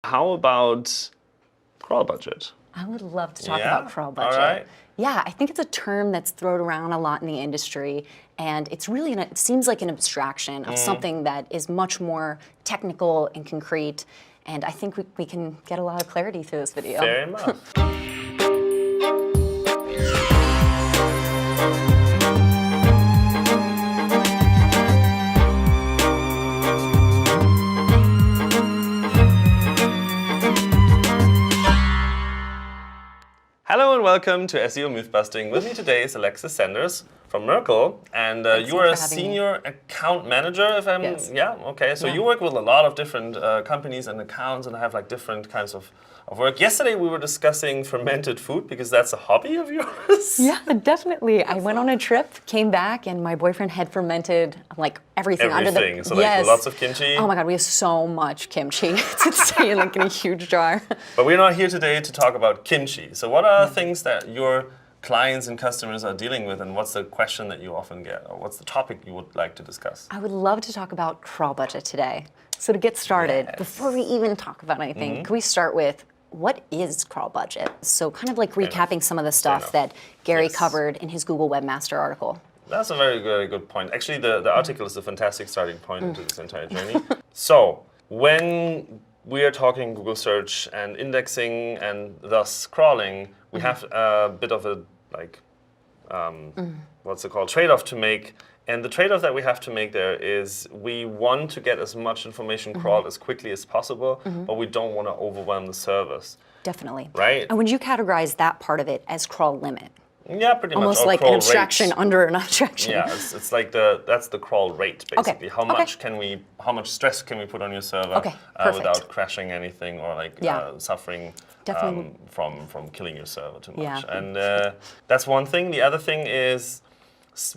How about crawl budget? I would love to talk Yeah? about crawl All budget. right. Yeah, I think it's a term that's thrown around a lot in the industry, and it's really, it seems like an abstraction of something that is much more technical and concrete, and I think we can get a lot of clarity through this video. Fair enough. Hello and welcome to SEO Mythbusting. With me today is Alexis Sanders from Merkle, and Thanks you are a for having me. senior account manager. If I'm Yes. yeah, okay. So Yeah. you work with a lot of different companies and accounts, and have like different kinds of work. Yesterday we were discussing fermented food because that's a hobby of yours. Yeah, definitely. I went on a trip, came back, and my boyfriend had fermented like everything, under the Everything. So like lots of kimchi. Oh my god, we have so much kimchi. It's insane, like in a huge jar. But we're not here today to talk about kimchi. So what are things that your clients and customers are dealing with, and what's the question that you often get, or what's the topic you would like to discuss? I would love to talk about crawl budget today. So to get started, Yes. before we even talk about anything, can we start with what is crawl budget? So kind of like recapping some of the stuff enough. that Gary Yes. covered in his Google Webmaster article. That's a very good point. Actually, the article is a fantastic starting point into this entire journey. So, when we are talking Google search and indexing and thus crawling, we have a bit of a what's it called, trade-off to make. And the trade-off that we have to make there is we want to get as much information crawled as quickly as possible, but we don't want to overwhelm the servers. Definitely. Right. And would you categorize that part of it as crawl limit? Yeah, pretty much. Almost or like crawl an abstraction rates. under an abstraction. Yeah, it's like that's the crawl rate basically. How okay. much how much stress can we put on your server Okay, perfect. without crashing anything or like Yeah. suffering Definitely. from killing your server too much. Yeah. And that's one thing. The other thing is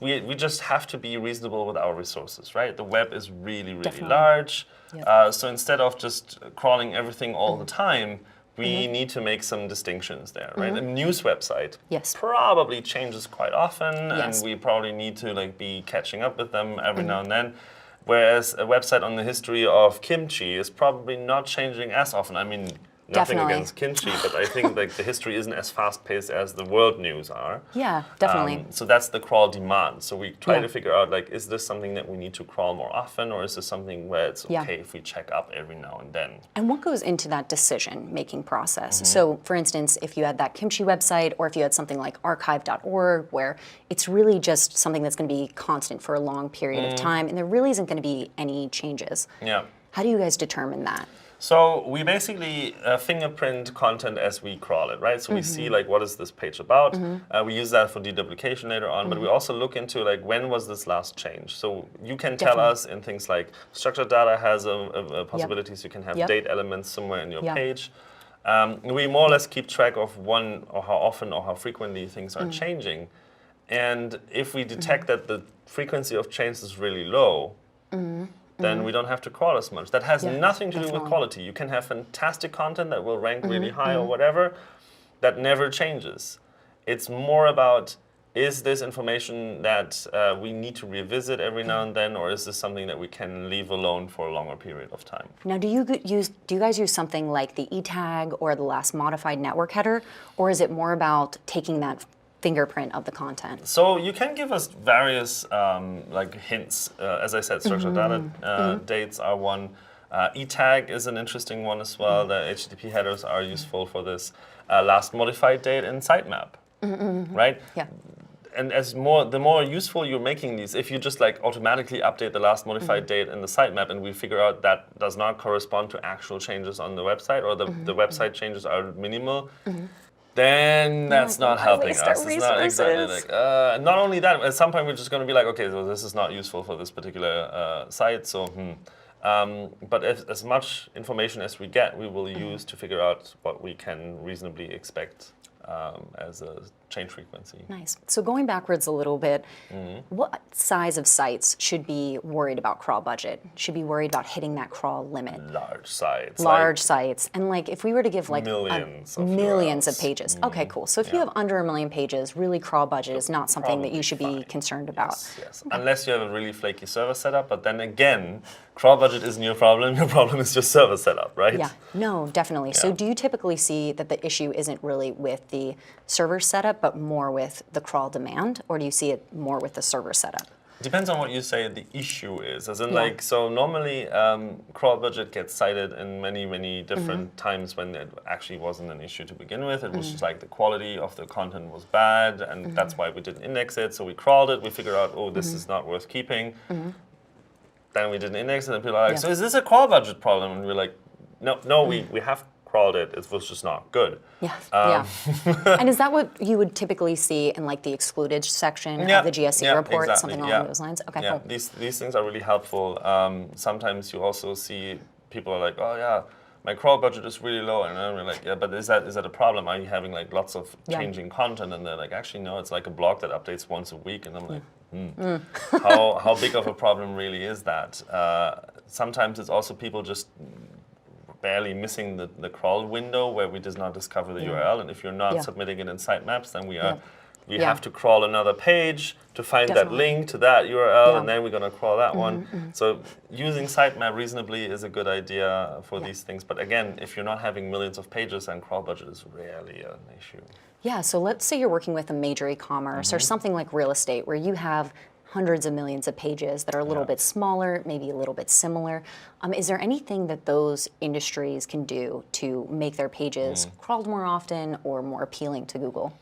we just have to be reasonable with our resources, right? The web is really Definitely. large. Yep. So instead of just crawling everything all the time, we need to make some distinctions there, right? A news website Yes. probably changes quite often, Yes. and we probably need to like be catching up with them every now and then. Whereas a website on the history of kimchi is probably not changing as often. I mean, nothing Definitely. against kimchi, but I think like the history isn't as fast-paced as the world news are. Yeah, definitely. So that's the crawl demand. So we try Yeah. to figure out like, is this something that we need to crawl more often, or is this something where it's Yeah. okay if we check up every now and then? And what goes into that decision-making process? So, for instance, if you had that kimchi website, or if you had something like archive.org, where it's really just something that's going to be constant for a long period of time, and there really isn't going to be any changes. Yeah. How do you guys determine that? So we basically fingerprint content as we crawl it, right? So we see like, what is this page about? We use that for deduplication later on, but we also look into like, when was this last change? So you can tell Definitely. us in things like structured data has a possibilities. You can have Yep. date elements somewhere in your Yep. page. We more or less keep track of when or how often or how frequently things are changing. And if we detect that the frequency of change is really low, then we don't have to crawl as much. That has Yeah, nothing to do with definitely. quality. You can have fantastic content that will rank really high or whatever, that never changes. It's more about, is this information that we need to revisit every now and then, or is this something that we can leave alone for a longer period of time? Now, do you guys use something like the eTag or the last modified network header, or is it more about taking that fingerprint of the content? So you can give us various like hints. As I said, structured data dates are one. eTag is an interesting one as well. The HTTP headers are useful for this. Last modified date and sitemap, right? Yeah. And the more useful you're making these, if you just like automatically update the last modified date in the sitemap, and we figure out that does not correspond to actual changes on the website, or the website changes are minimal, then that's not why helping waste us. our It's not exactly resources? like. Not only that, at some point we're just going to be like, okay, so this is not useful for this particular site. So, but as much information as we get, we will use to figure out what we can reasonably expect as a change frequency. Nice. So going backwards a little bit, what size of sites should be worried about crawl budget? Should be worried about hitting that crawl limit? Large sites. Large sites. And like if we were to give like millions millions of of pages. Okay, cool. So if you have under 1 million pages, really crawl budget is not something that you should be concerned about. Yes. Unless you have a really flaky server setup, but then again, crawl budget isn't your problem. Your problem is just server setup, right? Yeah, no, definitely. So do you typically see that the issue isn't really with the server setup, but more with the crawl demand, or do you see it more with the server setup? Depends on what you say the issue is. As in, Yeah. like, so normally crawl budget gets cited in many different times when it actually wasn't an issue to begin with. It was just like the quality of the content was bad, and that's why we didn't index it. So we crawled it. We figured out, oh, this is not worth keeping. Then we didn't index it, and people are like, Yeah. so is this a crawl budget problem? And we're like, no, we have crawled it. It was just not good. Yeah, yeah. And is that what you would typically see in like the excluded section of the GSE report, exactly, something along those lines? Okay, yeah, cool. these things are really helpful. Sometimes you also see people are like, oh yeah, my crawl budget is really low, and then we're like, yeah, but is that a problem? Are you having like lots of changing content? And they're like, actually no, it's like a blog that updates once a week, and I'm like, how big of a problem really is that? Sometimes it's also people just barely missing the crawl window where we does not discover the URL, and if you're not submitting it in sitemaps, then we have to crawl another page to find that link to that URL, and then we're going to crawl that one. So using sitemap reasonably is a good idea for these things, but again, if you're not having millions of pages, then crawl budget is rarely an issue. Yeah, so let's say you're working with a major e-commerce or something like real estate where you have hundreds of millions of pages that are a little bit smaller, maybe a little bit similar. Is there anything that those industries can do to make their pages crawled more often or more appealing to Google?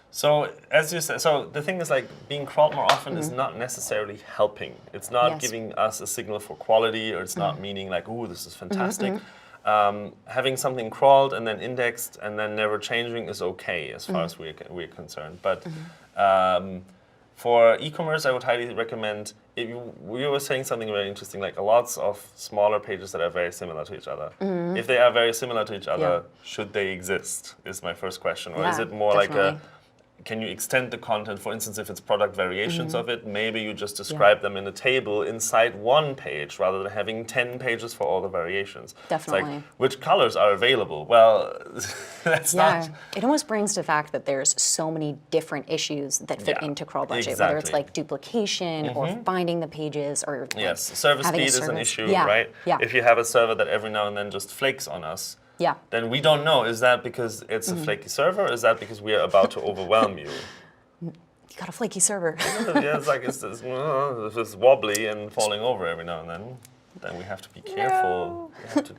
So as you said, so the thing is like being crawled more often is not necessarily helping. It's not giving us a signal for quality, or it's not meaning like, oh, this is fantastic. Having something crawled and then indexed and then never changing is okay as far as we're concerned. But for e-commerce, I would highly recommend, if we were saying something very interesting, like lots of smaller pages that are very similar to each other. If they are very similar to each other, should they exist, is my first question. Or is it more like can you extend the content? For instance, if it's product variations of it, maybe you just describe them in a table inside one page rather than having 10 pages for all the variations. Definitely. It's like, which colors are available? Well, that's not... It almost brings to the fact that there's so many different issues that fit into crawl budget, whether it's like duplication or finding the pages or yes, server speed is an issue, right? If you have a server that every now and then just flakes on us, then we don't know, is that because it's a flaky server, or is that because we are about to overwhelm you? You got a flaky server. It's like it's wobbly and falling over every now and then we have to be careful. We have to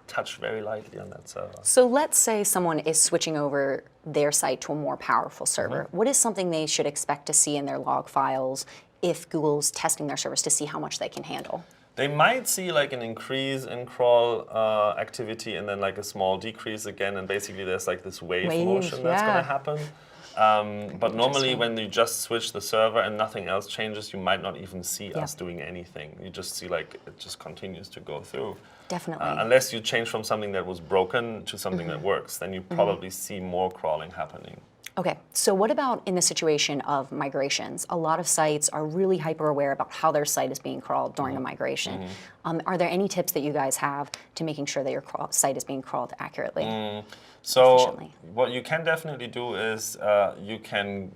touch very lightly on that server. So let's say someone is switching over their site to a more powerful server. What is something they should expect to see in their log files if Google's testing their service to see how much they can handle? They might see like an increase in crawl activity and then like a small decrease again, and basically there's like this wave motion that's going to happen. But normally when you just switch the server and nothing else changes, you might not even see us doing anything. You just see like it just continues to go through. Definitely. Unless you change from something that was broken to something that works, then you probably see more crawling happening. Okay, so what about in the situation of migrations? A lot of sites are really hyper aware about how their site is being crawled during a migration. Are there any tips that you guys have to making sure that your site is being crawled accurately? So what you can definitely do is you can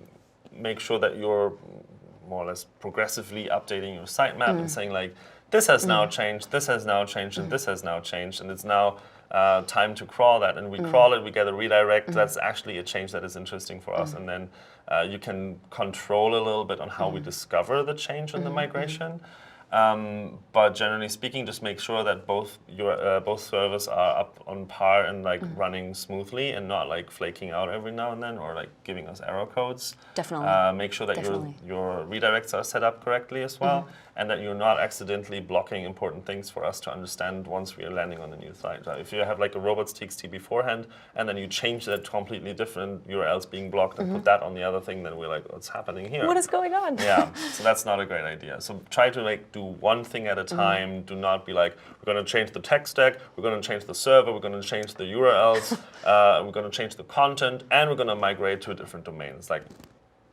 make sure that you're more or less progressively updating your sitemap and saying like, this has now changed, this has now changed, and this has now changed, and it's now time to crawl that, and we crawl it, we get a redirect. That's actually a change that is interesting for us, and then you can control a little bit on how we discover the change in the migration. But generally speaking, just make sure that both servers are up on par and like running smoothly and not like flaking out every now and then or like giving us error codes. Definitely. Make sure that your redirects are set up correctly as well. and that you're not accidentally blocking important things for us to understand once we are landing on a new site. If you have like a robots.txt beforehand, and then you change that to completely different URLs being blocked and put that on the other thing, then we're like, what's happening here? What is going on? Yeah, so that's not a great idea. So try to like do one thing at a time. Do not be like, we're going to change the tech stack, we're going to change the server, we're going to change the URLs, we're going to change the content, and we're going to migrate to a different domain. It's like,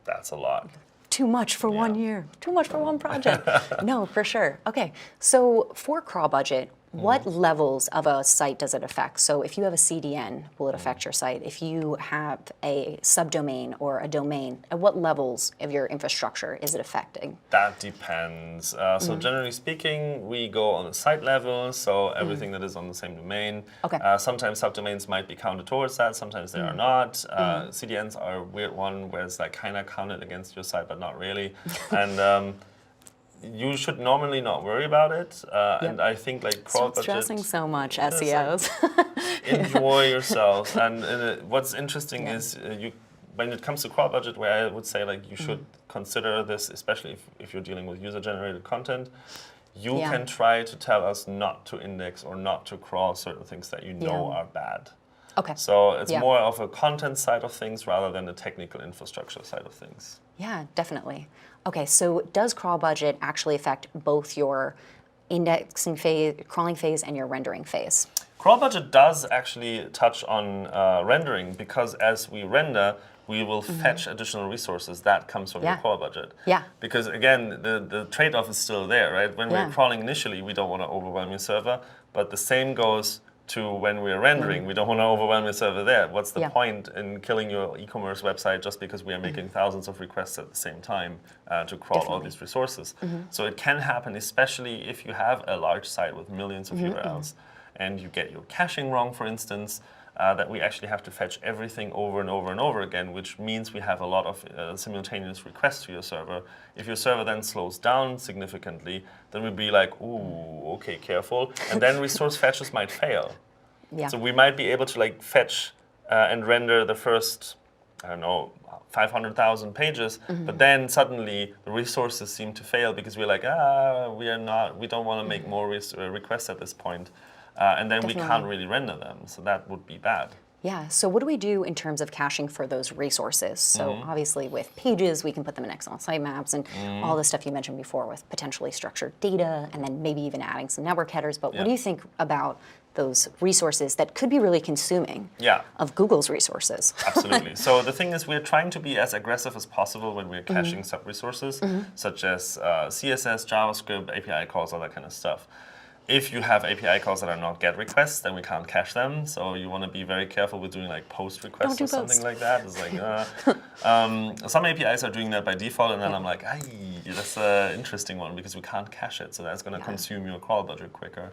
that's a lot. Too much for 1 year. Too much for one project. No, for sure. Okay, so for crawl budget, what levels of a site does it affect? So if you have a CDN, will it affect your site? If you have a subdomain or a domain, at what levels of your infrastructure is it affecting? That depends. So generally speaking, we go on the site level, so everything that is on the same domain. Okay. Sometimes subdomains might be counted towards that, sometimes they are not. CDNs are a weird one where it's like kind of counted against your site, but not really. And you should normally not worry about it. And I think like crawl Stop budget. stressing so much, SEOs. Enjoy yourself. And what's interesting is when it comes to crawl budget, where I would say like you should consider this, especially if you're dealing with user-generated content, you can try to tell us not to index or not to crawl certain things that you know are bad. Okay. So it's more of a content side of things rather than the technical infrastructure side of things. Yeah, definitely. Okay, so does crawl budget actually affect both your indexing phase, crawling phase, and your rendering phase? Crawl budget does actually touch on rendering, because as we render, we will fetch additional resources. That comes from your crawl budget. Yeah. Because again, the trade-off is still there, right? When we're crawling initially, we don't want to overwhelm your server, but the same goes to when we're rendering. We don't want to overwhelm your server there. What's the point in killing your e-commerce website just because we are making thousands of requests at the same time to crawl all these resources? So it can happen, especially if you have a large site with millions of URLs and you get your caching wrong, for instance, that we actually have to fetch everything over and over and over again, which means we have a lot of simultaneous requests to your server. If your server then slows down significantly, then we'd be like, ooh, okay, careful. And then resource fetches might fail. Yeah. So we might be able to like fetch and render the first, I don't know, 500,000 pages, but then suddenly the resources seem to fail because we're like, we don't want to make more requests at this point. And then we can't really render them, so that would be bad. Yeah, so what do we do in terms of caching for those resources? So obviously with pages, we can put them in Excel sitemaps and all the stuff you mentioned before with potentially structured data and then maybe even adding some network headers. But what do you think about those resources that could be really consuming of Google's resources? Absolutely. So the thing is, we're trying to be as aggressive as possible when we're caching sub-resources, such as CSS, JavaScript, API calls, all that kind of stuff. If you have API calls that are not GET requests, then we can't cache them. So you want to be very careful with doing like POST requests or something like that. It's like some APIs are doing that by default, and then I'm like, that's an interesting one because we can't cache it. So that's going to consume your crawl budget quicker.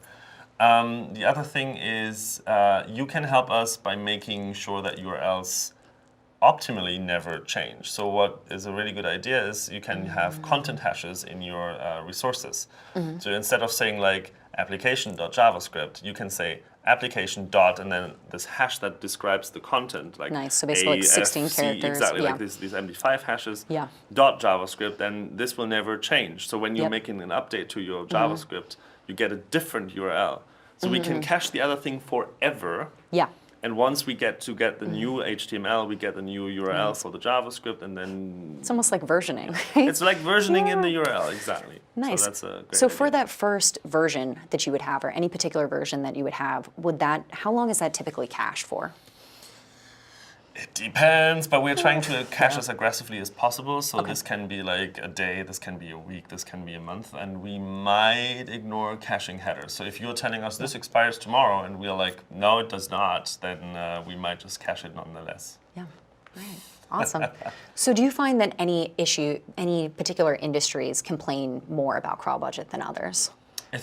The other thing is you can help us by making sure that URLs optimally never change. So what is a really good idea is you can have content hashes in your resources. So instead of saying like application.javascript, you can say application dot and then this hash that describes the content, like nice. So basically like 16 characters. Exactly, like these MD5 hashes. Dot JavaScript, and this will never change. So when you're making an update to your JavaScript, you get a different URL. So we can cache the other thing forever. And once we get the new HTML, we get the new URL for the JavaScript, and then it's almost like versioning, right? It's like versioning in the URL, exactly. Nice. So that's a great So idea. for that first version that you would have, or any particular version that you would have, how long is that typically cached for? It depends, but we're trying to cache as aggressively as possible. So this can be like a day, this can be a week, this can be a month, and we might ignore caching headers. So if you're telling us this expires tomorrow and we're like, no, it does not, then we might just cache it nonetheless. Yeah, right. Awesome. So do you find that any particular industries complain more about crawl budget than others?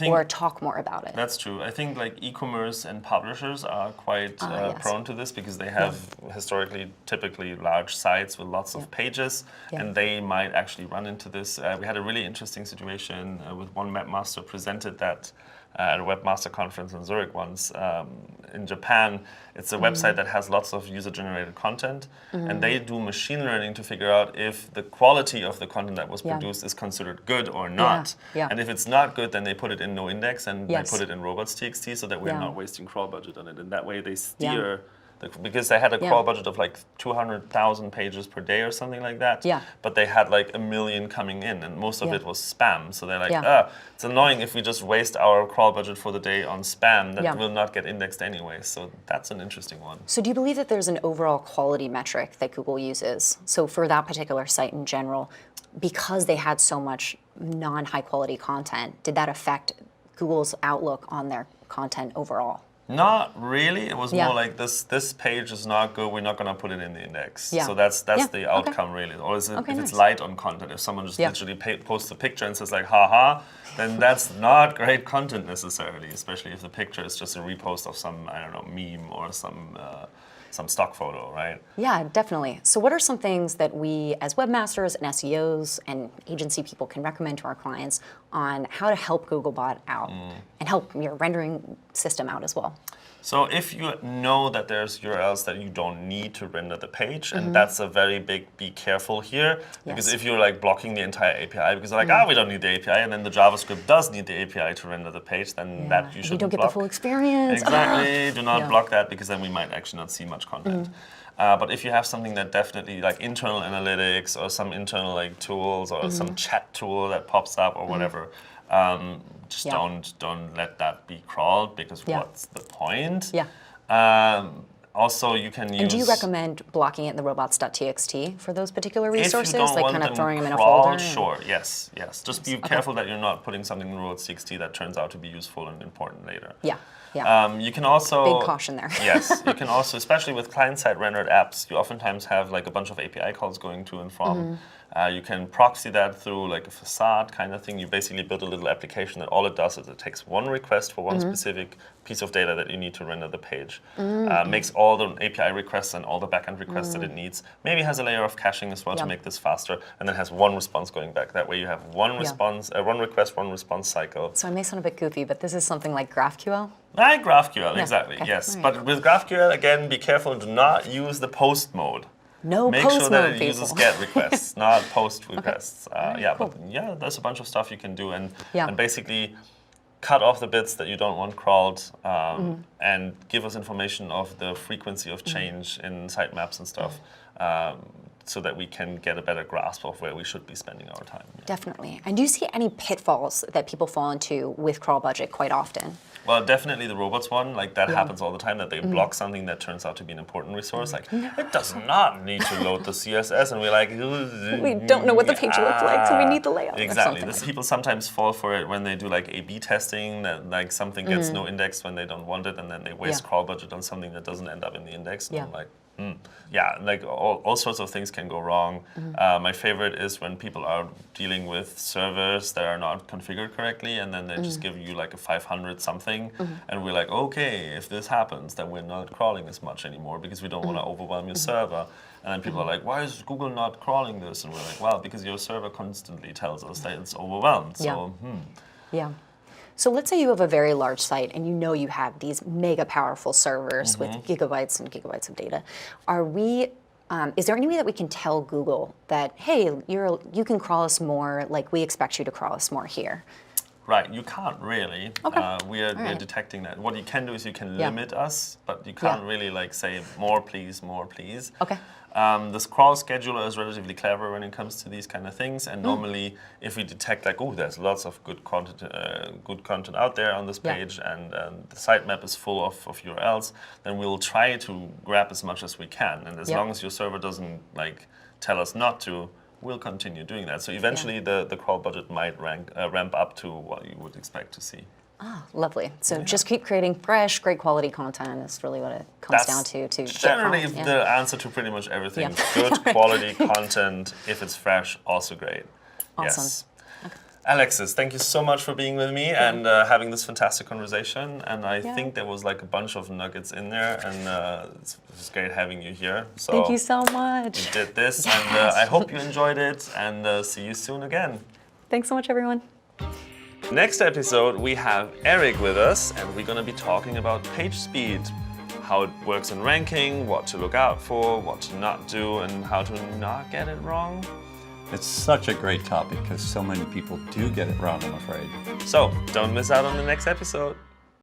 Or talk more about it? That's true. I think like e-commerce and publishers are quite prone to this because they have historically typically large sites with lots of pages, and they might actually run into this. We had a really interesting situation with one webmaster presented that at a webmaster conference in Zurich once. In Japan, it's a website that has lots of user-generated content, and they do machine learning to figure out if the quality of the content that was produced is considered good or not. Yeah. And if it's not good, then they put it in no index and Yes. they put it in robots.txt so that we're Yeah. not wasting crawl budget on it. And that way they steer. Because they had a crawl budget of like 200,000 pages per day or something like that. Yeah. But they had like 1 million coming in, and most of it was spam. So they're like, Yeah. it's annoying if we just waste our crawl budget for the day on spam that Yeah. will not get indexed anyway. So that's an interesting one. So do you believe that there's an overall quality metric that Google uses? So for that particular site in general, because they had so much non-high quality content, did that affect Google's outlook on their content overall? Not really. It was Yeah. more like this page is not good. We're not going to put it in the index. Yeah. So that's Yeah. the Okay. outcome really. Or is it, Okay, if it's nice. light on content, if someone just Yeah. literally posts a picture and says like, haha, then that's not great content necessarily. Especially if the picture is just a repost of some, I don't know, meme or some stock photo, right? Yeah, definitely. So what are some things that we as webmasters and SEOs and agency people can recommend to our clients on how to help Googlebot out and help your rendering system out as well? So if you know that there's URLs that you don't need to render the page, and that's a very big be careful here, because Yes. if you're like blocking the entire API because they're like, we don't need the API, and then the JavaScript does need the API to render the page, then that you We shouldn't don't get block. the full experience. Exactly. Do not Yeah. block that because then we might actually not see much content. But if you have something that definitely like internal analytics or some internal like tools or some chat tool that pops up or whatever, just Yeah. don't let that be crawled because Yeah. what's the point? Yeah. Also, you can use. And do you recommend blocking it in the robots.txt for those particular If you resources? don't Like want kind of them throwing them in a crawled, folder? Sure, yes. Just be careful that you're not putting something in robots.txt that turns out to be useful and important later. Yeah. Yeah. You can also Big caution there. Yes, you can also, especially with client-side rendered apps, you oftentimes have like a bunch of API calls going to and from. You can proxy that through like a facade kind of thing. You basically build a little application that all it does is it takes one request for one specific piece of data that you need to render the page, makes all the API requests and all the backend requests that it needs, maybe has a layer of caching as well to make this faster, and then has one response going back. That way you have one response, one request, one response cycle. So I may sound a bit goofy, but this is something like GraphQL? Like GraphQL, exactly, okay, yes. all right. But with GraphQL, again, be careful, do not use the post mode. No Make post sure that mode, it uses people. get requests, not post requests. cool. But yeah, there's a bunch of stuff you can do, and Yeah. basically cut off the bits that you don't want crawled, and give us information of the frequency of change in sitemaps and stuff, so that we can get a better grasp of where we should be spending our time. Definitely. And do you see any pitfalls that people fall into with crawl budget quite often? Well, definitely the robots one, like that happens all the time, that they block something that turns out to be an important resource. Like, it does not need to load the CSS, and we're like, We don't know what the page looks like, so we need the layout. Exactly. Or something. People sometimes fall for it when they do like A/B testing, that like something gets no index when they don't want it, and then they waste Yeah. crawl budget on something that doesn't end up in the index. And Yeah. I'm like, yeah, like all sorts of things can go wrong. My favorite is when people are dealing with servers that are not configured correctly, and then they just give you like a 500 something, and we're like, okay, if this happens, then we're not crawling as much anymore because we don't want to overwhelm your server. And then people are like, why is Google not crawling this? And we're like, well, because your server constantly tells us that it's overwhelmed. So, Yeah. So let's say you have a very large site and you know you have these mega powerful servers with gigabytes and gigabytes of data. Is there any way that we can tell Google that, hey, you can crawl us more, like we expect you to crawl us more here? Right, you can't really. Okay. We're right. detecting that. What you can do is you can Yeah. limit us, but you can't really like say more please, more please. Okay. This crawl scheduler is relatively clever when it comes to these kind of things, and normally if we detect like, oh, there's lots of good content out there on this Yeah. page, and the sitemap is full of URLs, then we'll try to grab as much as we can, and as Yeah. long as your server doesn't like tell us not to, we'll continue doing that. So eventually the crawl budget might ramp up to what you would expect to see. Lovely. So just keep creating fresh, great quality content is really what it comes down to get generally crawled. Yeah. the answer to pretty much everything. Yeah. Good quality content, if it's fresh, also great. Awesome. Yes. Alexis, thank you so much for being with me and having this fantastic conversation. And I think there was like a bunch of nuggets in there, and it was great having you here. So Thank you so much. we did this, and I hope you enjoyed it, and see you soon again. Thanks so much, everyone. Next episode, we have Eric with us, and we're going to be talking about page speed, how it works in ranking, what to look out for, what to not do, and how to not get it wrong. It's such a great topic because so many people do get it wrong, I'm afraid. So, don't miss out on the next episode.